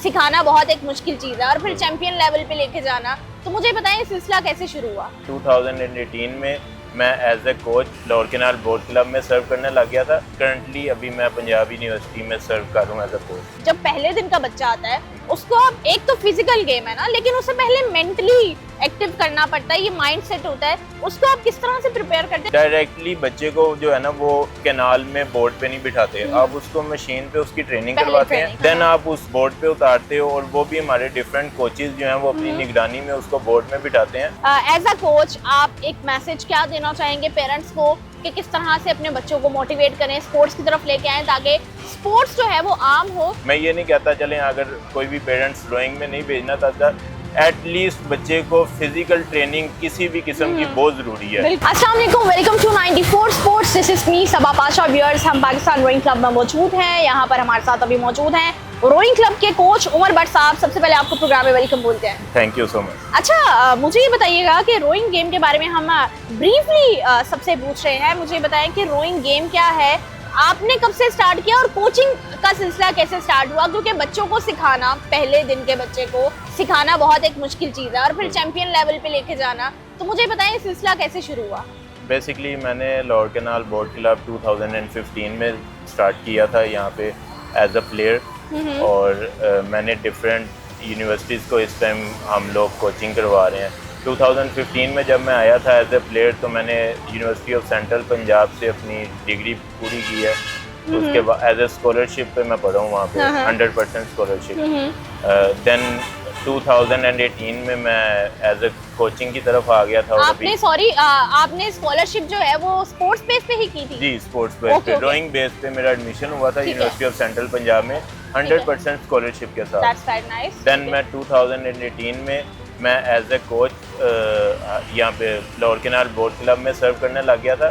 सिखाना बहुत एक मुश्किल चीज़ है और फिर चैंपियन लेवल पे लेके जाना। तो मुझे बताएं ये सिलसिला कैसे शुरू हुआ? 2018 में मैं as a coach Lahore canal boat club में सर्व करने लग गया था। करंटली अभी मैं पंजाब यूनिवर्सिटी में सर्व कर रहा हूँ एज ए कोच। जब पहले दिन का बच्चा आता है उसको अब एक तो फिजिकल गेम है ना, लेकिन उससे पहले मेंटली एक्टिव करना पड़ता है, ये माइंड सेट होता है, उसको आप किस तरह से प्रिपेयर करते हैं? डायरेक्टली बच्चे को जो है ना वो कैनाल में बोट पे नहीं बिठाते, आप उसको मशीन पे उसकी ट्रेनिंग करवाते हैं, देन आप उस बोट पे उतारते हो और वो भी हमारे डिफरेंट कोचेज जो हैं वो अपनी निगरानी में उसको बोट में बिठाते हैं। एज अ कोच आप एक मैसेज क्या देना चाहेंगे पेरेंट्स को कि किस तरह से अपने बच्चों को मोटिवेट करें, स्पोर्ट्स की तरफ लेके आएं ताकि स्पोर्ट्स जो है वो आम हो? मैं ये नहीं कहता चलें अगर कोई भी पेरेंट्स ड्राइंग में नहीं भेजना चाहता, एटलीस्ट बच्चे को फिजिकल ट्रेनिंग किसी भी किस्म की बहुत ज़रूरी है। अस्सलाम वालेकुम, welcome to 94 sports, this is me Saba Pasha. Viewers, हम पाकिस्तान रोइंग क्लब में मौजूद हैं। यहाँ पर हमारे साथ अभी मौजूद हैं रोइंग क्लब के कोच उमर भट्ट साहब। सबसे पहले आपको प्रोग्राम में वेलकम बोलते हैं। Thank you so much. अच्छा, मुझे ये बताइएगा कि रोइंग गेम के बारे में हम ब्रीफली सबसे पूछ रहे हैं। मुझे बताएं कि रोइंग गेम क्या है, आपने कब से स्टार्ट किया और कोचिंग का सिलसिला कैसे स्टार्ट हुआ? क्योंकि बच्चों को सिखाना, पहले दिन के बच्चे को सिखाना बहुत एक मुश्किल चीज़ है और फिर चैंपियन लेवल पे लेके जाना। तो मुझे बताएं ये सिलसिला कैसे शुरू हुआ? बेसिकली मैंने लाहौर केनाल बोट क्लब 2015 में स्टार्ट किया था यहाँ पे एज अ प्लेयर, और मैंने डिफरेंट यूनिवर्सिटीज़ को इस टाइम हम लोग कोचिंग करवा रहे हैं। 2015 में जब मैं आया था एज ए प्लेयर तो मैंने यूनिवर्सिटी ऑफ सेंट्रल पंजाब से अपनी डिग्री पूरी की है। तो उसके बाद एज ए स्कॉलरशिप पे मैं पढ़ा हूँ वहाँ पे 100% स्कॉलरशिप। देन 2018 में मैं एज ए कोचिंग की तरफ आ गया था। आपने स्कॉलरशिप जो है वो स्पोर्ट्स बेस पे ही की थी? जी, स्पोर्ट्स बेस पे, ड्राइंग बेस पे मेरा एडमिशन हुआ था यूनिवर्सिटी ऑफ सेंट्रल पंजाब में 100% स्कॉलरशिप के साथ। देन मैं 2018 में मैं एज ए कोच यहाँ पे लाहौर केनाल बोट क्लब में सर्व करने लग गया था,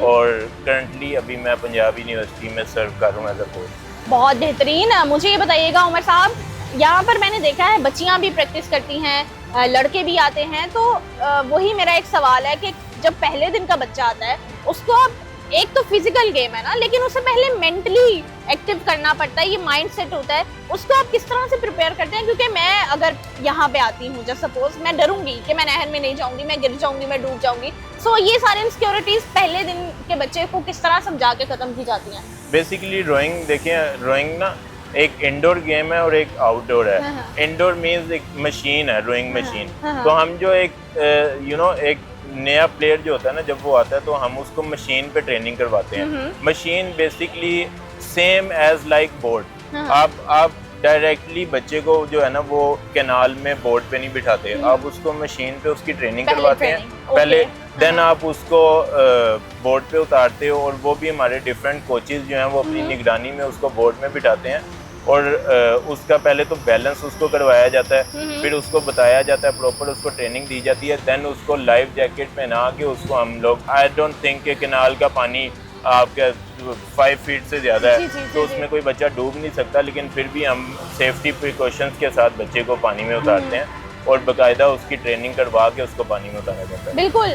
और करंटली अभी मैं पंजाब यूनिवर्सिटी में सर्व कर रहा हूँ एज ए कोच। बहुत बेहतरीन। मुझे ये बताइएगा उमर साहब, यहाँ पर मैंने देखा है बच्चियाँ भी प्रैक्टिस करती हैं, लड़के भी आते हैं, तो वही मेरा एक सवाल है कि जब पहले दिन का बच्चा आता है उसको अब एक तो फिजिकल गेम है ना, लेकिन उससे पहले मेंटली एक्टिव करना पड़ता है, ये माइंड सेट होता है, उसको आप किस तरह से प्रिपेयर करते हैं? क्योंकि मैं अगर यहाँ पे आती हूँ, जब सपोज मैं डरूंगी कि मैं नहर में नहीं जाऊंगी, मैं गिर जाऊंगी, मैं डूब जाऊंगी, सो ये सारे इनसिक्योरिटीज पहले दिन के बच्चे को किस तरह समझा के खत्म की जाती हैं? बेसिकली ड्राइंग देखिए, ड्राइंग ना एक इंडोर गेम है और एक आउटडोर है। इंडोर मीन्स एक मशीन है, ड्राइंग मशीन। तो हम जो एक एक नया प्लेयर जो होता है ना, जब वो आता है तो हम उसको मशीन पे ट्रेनिंग करवाते हैं। Machine basically same as like boat. आप डायरेक्टली बच्चे को जो है ना वो कैनाल में बोट पे नहीं बिठाते, आप उसको मशीन पे उसकी ट्रेनिंग करवाते हैं पहले, देन आप उसको बोट पे उतारते हो, और वो भी हमारे डिफरेंट कोचेज जो हैं वो अपनी निगरानी में उसको बोट में बिठाते हैं, और उसका पहले तो बैलेंस उसको करवाया जाता है, फिर उसको बताया जाता है, प्रॉपर उसको ट्रेनिंग दी जाती है, देन उसको लाइफ जैकेट पहना के उसको हम लोग, आई डोंट थिंक कि कैनाल का पानी आपका 5 फीट से ज़्यादा है, तो उसमें कोई बच्चा डूब नहीं सकता, लेकिन फिर भी हम सेफ्टी प्रिकॉशंस के साथ बच्चे को पानी में उतारते हैं और बाकायदा उसकी ट्रेनिंग करवा के उसको पानी में उतारा जाता है। बिल्कुल।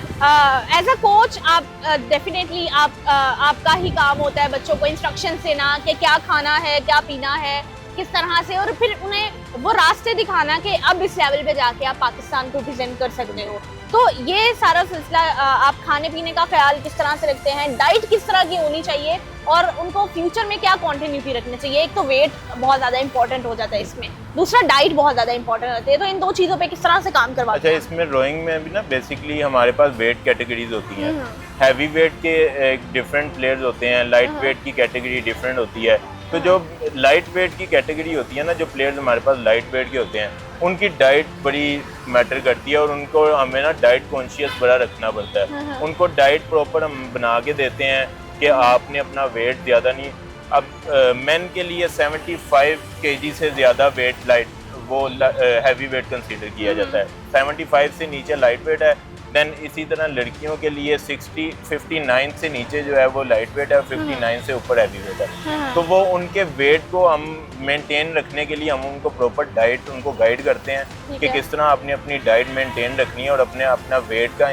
एज अ कोच आप डेफिनेटली आपका ही काम होता है बच्चों को इंस्ट्रक्शन देना कि क्या खाना है, क्या पीना है, किस तरह से, और फिर उन्हें वो रास्ते दिखाना कि अब इस लेवल पे जाके आप पाकिस्तान को प्रेजेंट कर सकते हो। तो ये सारा सिलसिला, आप खाने पीने का ख्याल किस तरह से रखते हैं, डाइट किस तरह की होनी चाहिए, और उनको फ्यूचर में क्या कॉन्टिन्यूटी रखनी चाहिए? एक तो वेट बहुत ज़्यादा इंपॉर्टेंट हो जाता है इसमें, दूसरा डाइट बहुत ज़्यादा इंपॉर्टेंट होती है, तो इन दो चीज़ों पे किस तरह से काम करवाते हैं? अच्छा, इसमें ड्राइंग में भी ना बेसिकली हमारे पास वेट कैटेगरीज होती हैं। हैवी वेट के डिफरेंट प्लेयर्स होते हैं, लाइट वेट की कैटेगरी डिफरेंट होती है। तो जो लाइट वेट की कैटेगरी होती है ना, जो प्लेयर्स हमारे पास लाइट वेट के होते हैं, उनकी डाइट बड़ी मैटर करती है, और उनको हमें ना डाइट कॉन्शियस बड़ा रखना पड़ता है। उनको डाइट प्रॉपर हम बना के देते हैं कि आपने अपना वेट ज़्यादा नहीं, अब मेन के लिए 75 kg से ज़्यादा वेट लाइट वो हैवी वेट कंसीडर किया जाता है, 75 से नीचे लाइट वेट है। देन इसी तरह लड़कियों के लिए 59 से नीचे जो है वो लाइट वेट है, 59 से ऊपर हैवी वेट है। तो वो उनके वेट को हम मेंटेन रखने के लिए हम उनको प्रॉपर डाइट उनको गाइड करते हैं कि किस तरह आपने अपनी डाइट मेंटेन रखनी है और अपना वेट का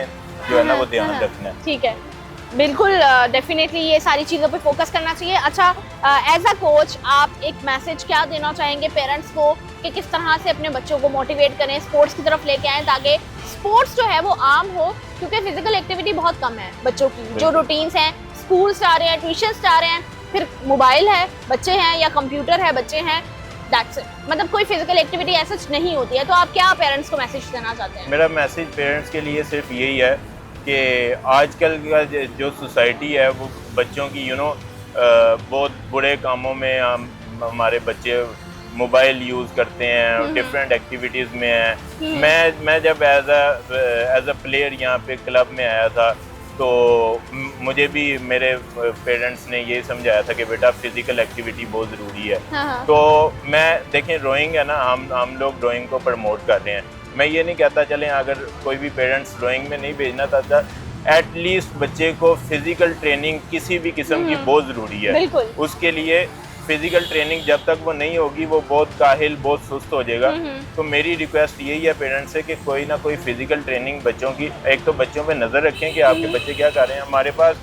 जो है ना वो ध्यान रखना है। ठीक है। बिल्कुल, डेफिनेटली ये सारी चीज़ों पे फोकस करना चाहिए। अच्छा, एज अ कोच आप एक मैसेज क्या देना चाहेंगे पेरेंट्स को कि किस तरह से अपने बच्चों को मोटिवेट करें, स्पोर्ट्स की तरफ लेके आएँ, ताकि स्पोर्ट्स जो है वो आम हो, क्योंकि फिजिकल एक्टिविटी बहुत कम है बच्चों की। जो रूटीन्स हैं, स्कूल्स जा रहे हैं, ट्यूशन्स जा रहे हैं, फिर मोबाइल है बच्चे हैं या कंप्यूटर है बच्चे हैं, दैट्स इट। मतलब कोई फिजिकल एक्टिविटी ऐसा नहीं होती है। तो आप क्या पेरेंट्स को मैसेज देना चाहते हैं? मेरा मैसेज पेरेंट्स के लिए सिर्फ यही है कि आजकल का जो सोसाइटी है वो बच्चों की बहुत बुरे कामों में हमारे बच्चे मोबाइल यूज़ करते हैं, डिफरेंट एक्टिविटीज़ में हैं। मैं जब एज अ प्लेयर यहाँ पे क्लब में आया था तो मुझे भी मेरे पेरेंट्स ने ये समझाया था कि बेटा फिज़िकल एक्टिविटी बहुत ज़रूरी है। हाँ। तो मैं देखें ड्राइंग है ना, हम लोग ड्राइंग को प्रमोट कर रहे हैं। मैं ये नहीं कहता चलें अगर कोई भी पेरेंट्स ड्राइंग में नहीं भेजना चाहता, एटलीस्ट बच्चे को फिजिकल ट्रेनिंग किसी भी किस्म की बहुत ज़रूरी है। उसके लिए फिजिकल ट्रेनिंग जब तक वो नहीं होगी वो बहुत काहिल, बहुत सुस्त हो जाएगा। तो मेरी रिक्वेस्ट यही है पेरेंट्स से कि कोई ना कोई फिजिकल ट्रेनिंग बच्चों की, एक तो बच्चों पे नज़र रखें कि आपके बच्चे क्या कर रहे हैं। हमारे पास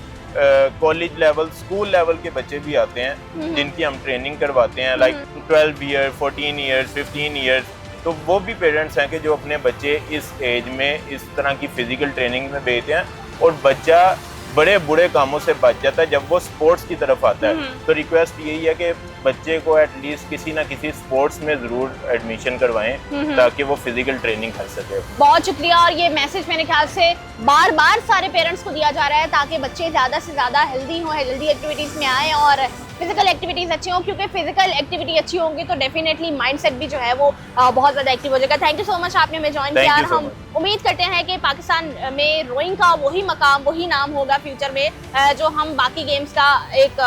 कॉलेज लेवल, स्कूल लेवल के बच्चे भी आते हैं जिनकी हम ट्रेनिंग करवाते हैं, लाइक 12 ईयर, 14 ईयर्स, 15 ईयर्स। तो वो भी पेरेंट्स हैं कि जो अपने बच्चे इस एज में इस तरह की फिजिकल ट्रेनिंग में भेजते हैं और बच्चा बड़े बुरे कामों से बच जाता है जब वो स्पोर्ट्स की तरफ आता है। तो रिक्वेस्ट यही है कि बच्चे को एटलीस्ट किसी ना किसी स्पोर्ट्स में ज़रूर एडमिशन करवाएं ताकि वो फिजिकल ट्रेनिंग कर सके। बहुत शुक्रिया। और ये मैसेज मेरे ख्याल से बार बार सारे पेरेंट्स को दिया जा रहा है ताकि बच्चे ज़्यादा से ज़्यादा हेल्दी हों, हेल्दी एक्टिविटीज़ में आएँ और फिजिकल एक्टिविटीज़ अच्छी हों, क्योंकि फिजिकल एक्टिविटी अच्छी होंगी तो डेफिनेटली माइंडसेट भी जो है वो बहुत ज़्यादा एक्टिव हो जाएगा। थैंक यू सो मच, आपने हमें ज्वाइन किया। और हम उम्मीद करते हैं कि पाकिस्तान में रोइंग का वही मकाम, वही नाम होगा फ्यूचर में जो हम बाकी गेम्स का एक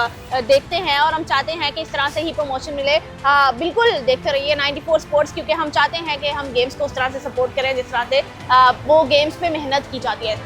देखते हैं, और हम चाहते हैं कि इस तरह से ही प्रमोशन मिले। बिल्कुल देखते रहिए 94 स्पोर्ट्स, क्योंकि हम चाहते हैं कि हम गेम्स को उस तरह से सपोर्ट करें जिस तरह से वो गेम्स पे मेहनत की जाती है।